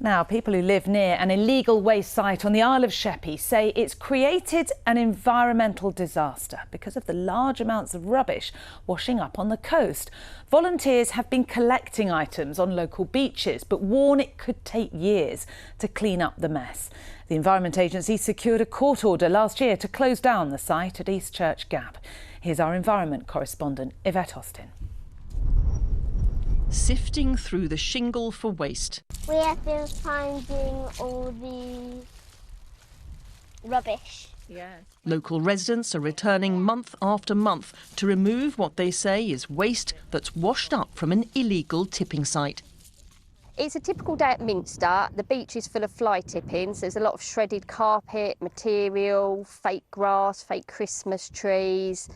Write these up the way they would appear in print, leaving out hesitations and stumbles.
Now, people who live near an illegal waste site on the Isle of Sheppey say it's created an environmental disaster because of the large amounts of rubbish washing up on the coast. Volunteers have been collecting items on local beaches, but warn it could take years to clean up the mess. The Environment Agency secured a court order last year to close down the site at East Church Gap. Here's our environment correspondent, Yvette Austin. Sifting through the shingle for waste. We have been finding all the rubbish. Yes. Local residents are returning month after month to remove what they say is waste that's washed up from an illegal tipping site. It's a typical day at Minster. The beach is full of fly tippings. There's a lot of shredded carpet, material, fake grass, fake Christmas trees,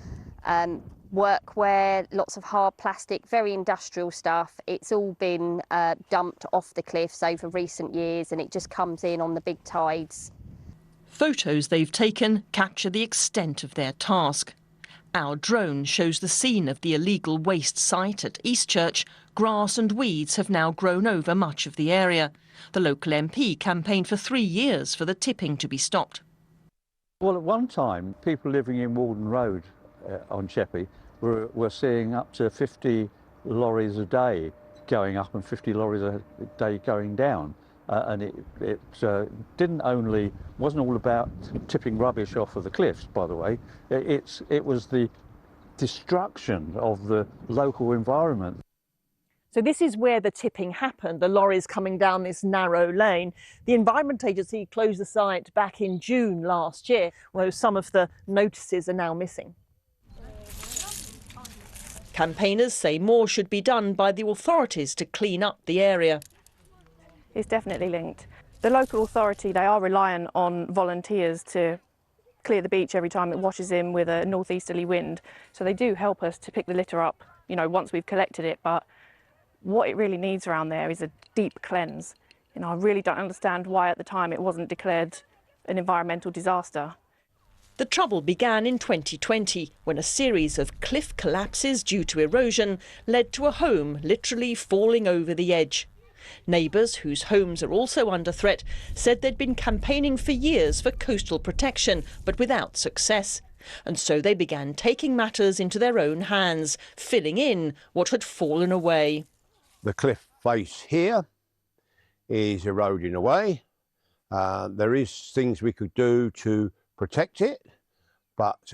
workwear, lots of hard plastic, very industrial stuff. It's all been dumped off the cliffs over recent years, and it just comes in on the big tides. Photos they've taken capture the extent of their task. Our drone shows the scene of the illegal waste site at Eastchurch. Grass and weeds have now grown over much of the area. The local MP campaigned for 3 years for the tipping to be stopped. Well, at one time, people living in Walden Road on Sheppey were seeing up to 50 lorries a day going up and 50 lorries a day going down. And it wasn't all about tipping rubbish off of the cliffs, by the way. It was the destruction of the local environment. So this is where the tipping happened, the lorries coming down this narrow lane. The Environment Agency closed the site back in June last year, although some of the notices are now missing. Campaigners say more should be done by the authorities to clean up the area. It's definitely linked. The local authority, they are reliant on volunteers to clear the beach every time it washes in with a northeasterly wind. So they do help us to pick the litter up, once we've collected it. But what it really needs around there is a deep cleanse. I really don't understand why at the time it wasn't declared an environmental disaster. The trouble began in 2020 when a series of cliff collapses due to erosion led to a home literally falling over the edge. Neighbours, whose homes are also under threat, said they'd been campaigning for years for coastal protection, but without success. And so they began taking matters into their own hands, filling in what had fallen away. The cliff face here is eroding away. There is things we could do to protect it, but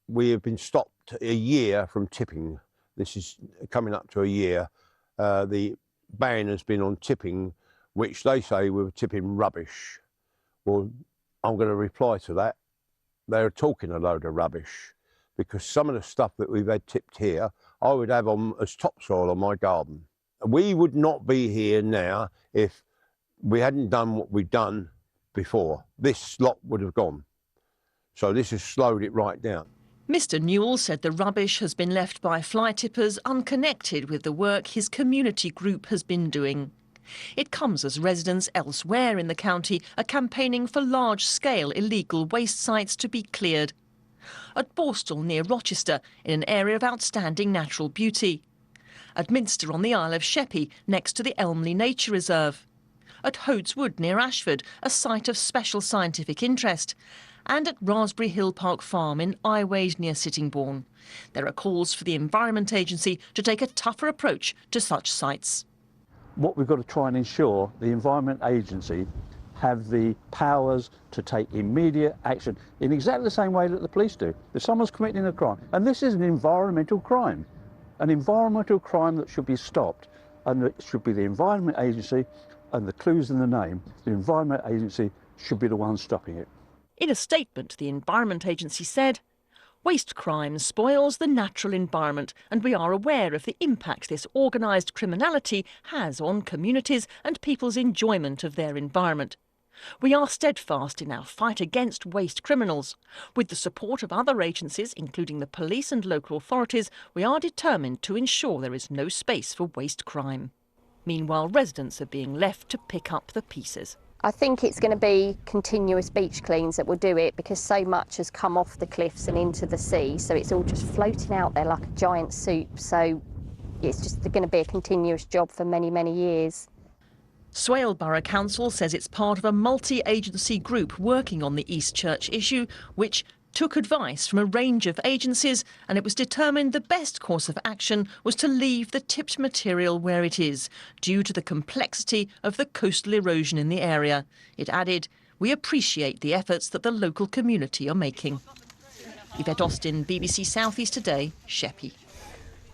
we have been stopped a year from tipping. This is coming up to a year. The ban has been on tipping, which they say we were tipping rubbish. Well, I'm going to reply to that. They're talking a load of rubbish, because some of the stuff that we've had tipped here, I would have on as topsoil on my garden. We would not be here now if we hadn't done what we'd done before. This lot would have gone. So this has slowed it right down. Mr Newell said the rubbish has been left by fly tippers unconnected with the work his community group has been doing. It comes as residents elsewhere in the county are campaigning for large-scale illegal waste sites to be cleared. At Borstal near Rochester, in an area of outstanding natural beauty. At Minster on the Isle of Sheppey, next to the Elmley Nature Reserve. At Hodeswood near Ashford, a site of special scientific interest. And at Raspberry Hill Park Farm in Iwade near Sittingbourne. There are calls for the Environment Agency to take a tougher approach to such sites. What we've got to try and ensure, the Environment Agency have the powers to take immediate action in exactly the same way that the police do. If someone's committing a crime, and this is an environmental crime that should be stopped, and it should be the Environment Agency, and the clue's in the name, the Environment Agency should be the one stopping it. In a statement, the Environment Agency said, "Waste crime spoils the natural environment, and we are aware of the impact this organised criminality has on communities and people's enjoyment of their environment. We are steadfast in our fight against waste criminals. With the support of other agencies, including the police and local authorities, we are determined to ensure there is no space for waste crime." Meanwhile, residents are being left to pick up the pieces. I think it's going to be continuous beach cleans that will do it, because so much has come off the cliffs and into the sea, so it's all just floating out there like a giant soup. So it's just going to be a continuous job for many, many years. Swale Borough Council says it's part of a multi-agency group working on the East Church issue, which took advice from a range of agencies, and it was determined the best course of action was to leave the tipped material where it is, due to the complexity of the coastal erosion in the area. It added, "We appreciate the efforts that the local community are making." Yvette Austin, BBC South East Today, Sheppey.